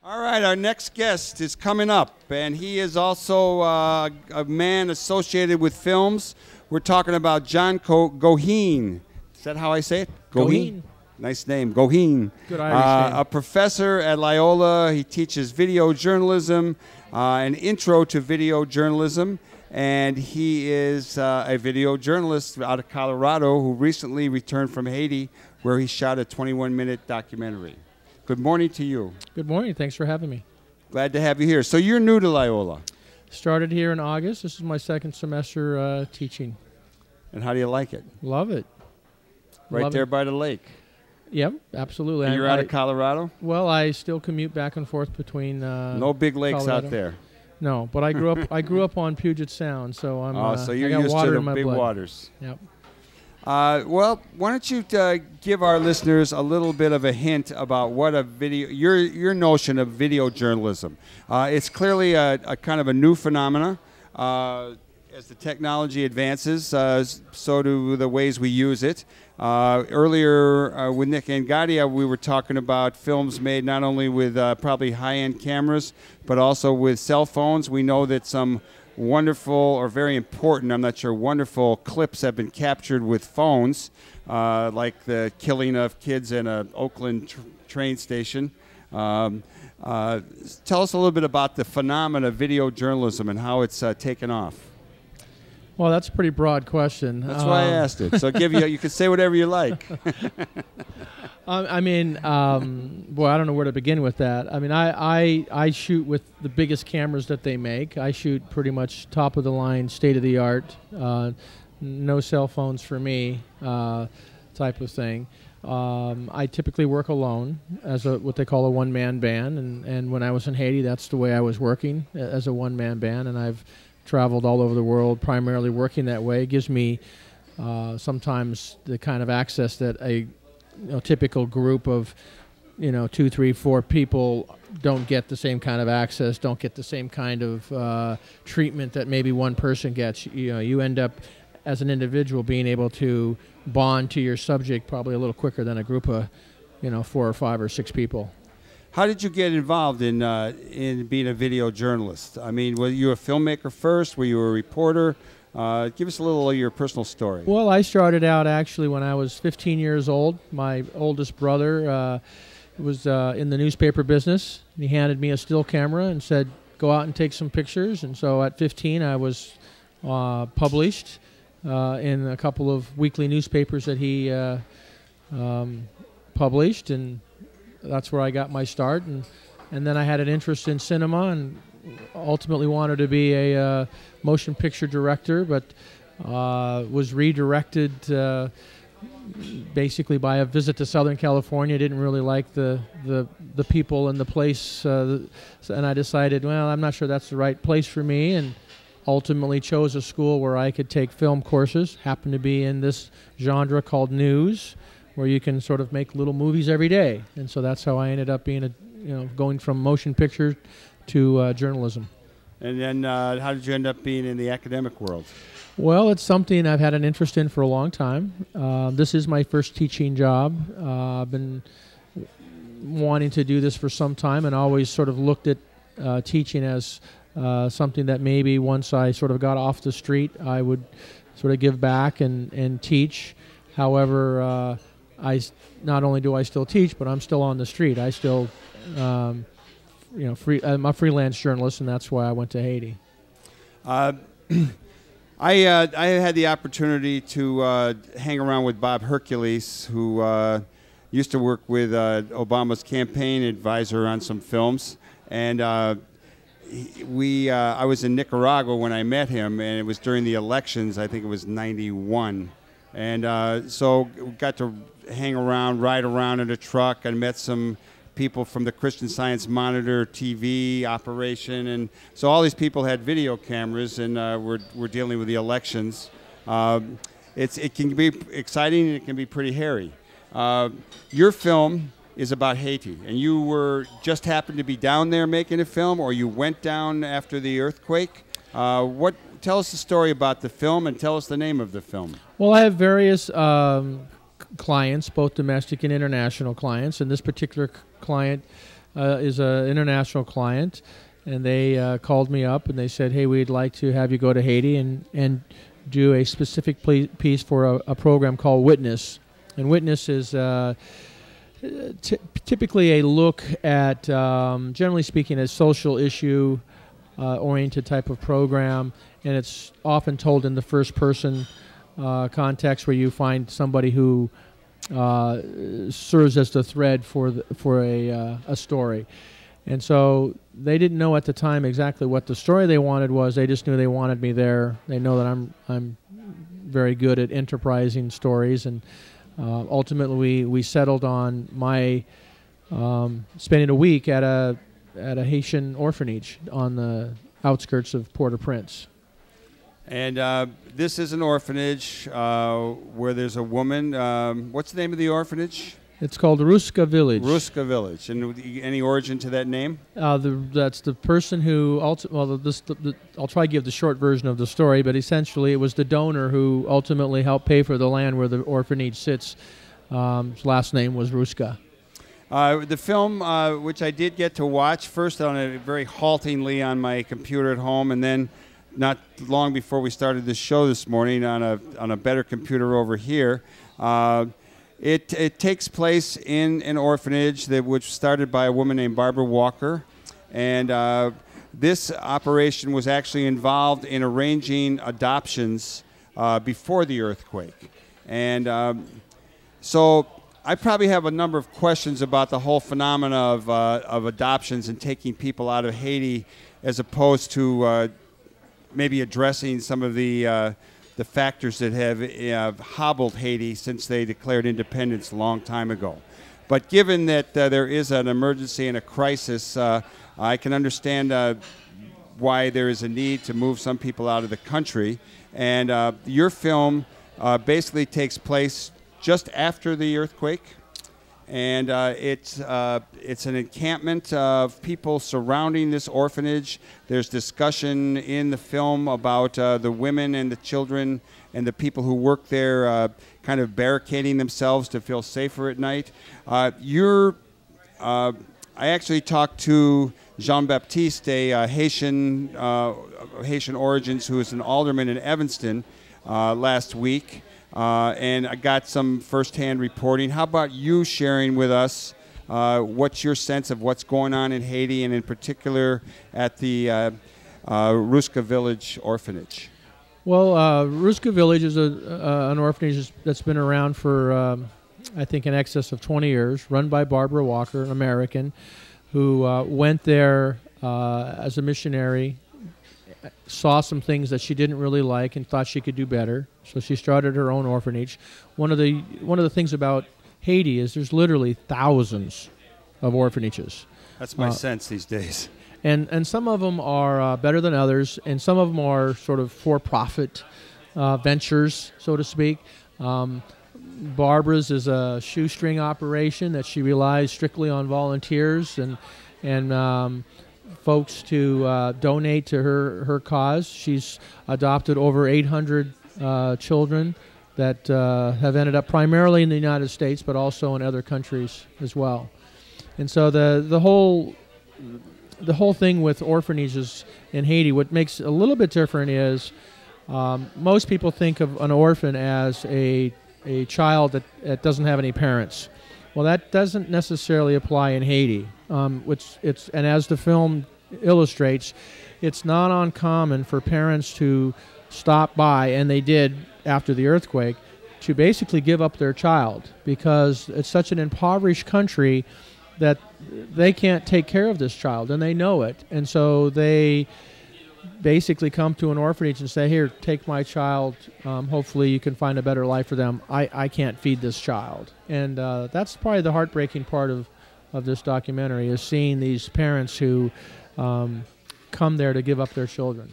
All right, our next guest is coming up, and he is also a man associated with films. We're talking about John Goheen. Is that how I say it? Goheen. Nice name, Goheen. Good Irish name. A professor at Loyola. He teaches video journalism, an intro to video journalism, and he is a video journalist out of Colorado who recently returned from Haiti, where he shot a 21-minute documentary. Good morning to you. Good morning. Thanks for having me. Glad to have you here. So you're new to Loyola. Started here in August. This is my second semester teaching. And how do you like it? Love it. Right Love there it. by the lake. Yep, absolutely. And you're out of Colorado? Well, I still commute back and forth between no big lakes Colorado. out there. No, but I grew up on Puget Sound, so I'm so you're I got used water to in the my big blood. waters. Yep. Well, why don't you give our listeners a little bit of a hint about what a video, your notion of video journalism. It's clearly a kind of a new phenomena. As the technology advances, so do the ways we use it. Earlier with Nick Angotti, we were talking about films made not only with probably high-end cameras, but also with cell phones. We know that some wonderful or very important, I'm not sure, wonderful clips have been captured with phones, like the killing of kids in an Oakland train station. Tell us a little bit about the phenomenon of video journalism and how it's taken off. Well, that's a pretty broad question. That's why I asked it. So you can say whatever you like. I mean, boy, I don't know where to begin with that. I mean, I shoot with the biggest cameras that they make. I shoot pretty much top of the line, state of the art, no cell phones for me, type of thing. I typically work alone as what they call a one-man band, and when I was in Haiti, that's the way I was working, as a one-man band, and I've traveled all over the world primarily working that way. It gives me sometimes the kind of access that a typical group of 2, 3, 4 people don't get the same kind of access, don't get the same kind of treatment that maybe one person gets. You end up as an individual being able to bond to your subject probably a little quicker than a group of 4 or 5 or 6 people. How did you get involved in being a video journalist? I mean, were you a filmmaker first? Were you a reporter? Give us a little of your personal story. Well, I started out actually when I was 15 years old. My oldest brother was in the newspaper business. He handed me a still camera and said, go out and take some pictures. And so at 15, I was published in a couple of weekly newspapers that he published, and that's where I got my start. And then I had an interest in cinema and ultimately wanted to be a motion picture director, but was redirected basically by a visit to Southern California. Didn't really like the people and the place, and I decided, well, I'm not sure that's the right place for me, and ultimately chose a school where I could take film courses. Happened to be in this genre called news, where you can sort of make little movies every day, and so that's how I ended up being going from motion picture to journalism. And then how did you end up being in the academic world? Well, it's something I've had an interest in for a long time. This is my first teaching job. I've been wanting to do this for some time and always sort of looked at teaching as something that maybe once I sort of got off the street, I would sort of give back and teach. However, not only do I still teach, but I'm still on the street. I still, I'm a freelance journalist, and that's why I went to Haiti. I had the opportunity to hang around with Bob Hercules, who used to work with Obama's campaign advisor on some films, and I was in Nicaragua when I met him, and it was during the elections. I think it was '91. And so we got to hang around, ride around in a truck, and met some people from the Christian Science Monitor TV operation. And so all these people had video cameras, and we're dealing with the elections. It can be exciting, and it can be pretty hairy. Your film is about Haiti, and you were just happened to be down there making a film, or you went down after the earthquake. Tell us the story about the film, and tell us the name of the film. Well, I have various clients, both domestic and international clients, and this particular client is an international client, and they called me up and they said, "Hey, we'd like to have you go to Haiti and do a specific piece for a program called Witness." And Witness is typically a look at, generally speaking, a social issue oriented type of program, and it's often told in the first person context, where you find somebody who serves as the thread for a story. And so they didn't know at the time exactly what the story they wanted was. They just knew they wanted me there. They know that I'm very good at enterprising stories, and ultimately we settled on my spending a week at a Haitian orphanage on the outskirts of Port-au-Prince. And this is an orphanage where there's a woman. What's the name of the orphanage? It's called Ruska Village. Ruska Village. And any origin to that name? That's the person who I'll try to give the short version of the story, but essentially it was the donor who ultimately helped pay for the land where the orphanage sits. His last name was Ruska. The film, which I did get to watch first on it very haltingly on my computer at home, and then not long before we started this show this morning on a better computer over here. It takes place in an orphanage which started by a woman named Barbara Walker, and this operation was actually involved in arranging adoptions before the earthquake. And so I probably have a number of questions about the whole phenomena of adoptions and taking people out of Haiti, as opposed to maybe addressing some of the factors that have hobbled Haiti since they declared independence a long time ago. But given that there is an emergency and a crisis, I can understand why there is a need to move some people out of the country. And your film basically takes place just after the earthquake. And it's an encampment of people surrounding this orphanage. There's discussion in the film about the women and the children and the people who work there kind of barricading themselves to feel safer at night. I actually talked to Jean-Baptiste, a Haitian origins, who is an alderman in Evanston last week. And I got some firsthand reporting. How about you sharing with us what's your sense of what's going on in Haiti, and in particular at the Ruska Village orphanage? Well, Ruska Village is an orphanage that's been around for, I think, in excess of 20 years, run by Barbara Walker, an American, who went there as a missionary, saw some things that she didn't really like and thought she could do better, so she started her own orphanage. One of the things about Haiti is there's literally thousands of orphanages. That's my sense these days. And some of them are better than others, and some of them are sort of for-profit ventures, so to speak. Barbara's is a shoestring operation that she relies strictly on volunteers and folks to donate to her cause. She's adopted over 800 children that have ended up primarily in the United States, but also in other countries as well. And so the whole thing with orphanages in Haiti, what makes it a little bit different is most people think of an orphan as a child that doesn't have any parents. Well, that doesn't necessarily apply in Haiti. And as the film illustrates, it's not uncommon for parents to stop by, and they did after the earthquake, to basically give up their child, because it's such an impoverished country that they can't take care of this child, and they know it. And so they basically come to an orphanage and say, "Here, take my child. Hopefully you can find a better life for them. I can't feed this child." And that's probably the heartbreaking part of this documentary, is seeing these parents who come there to give up their children.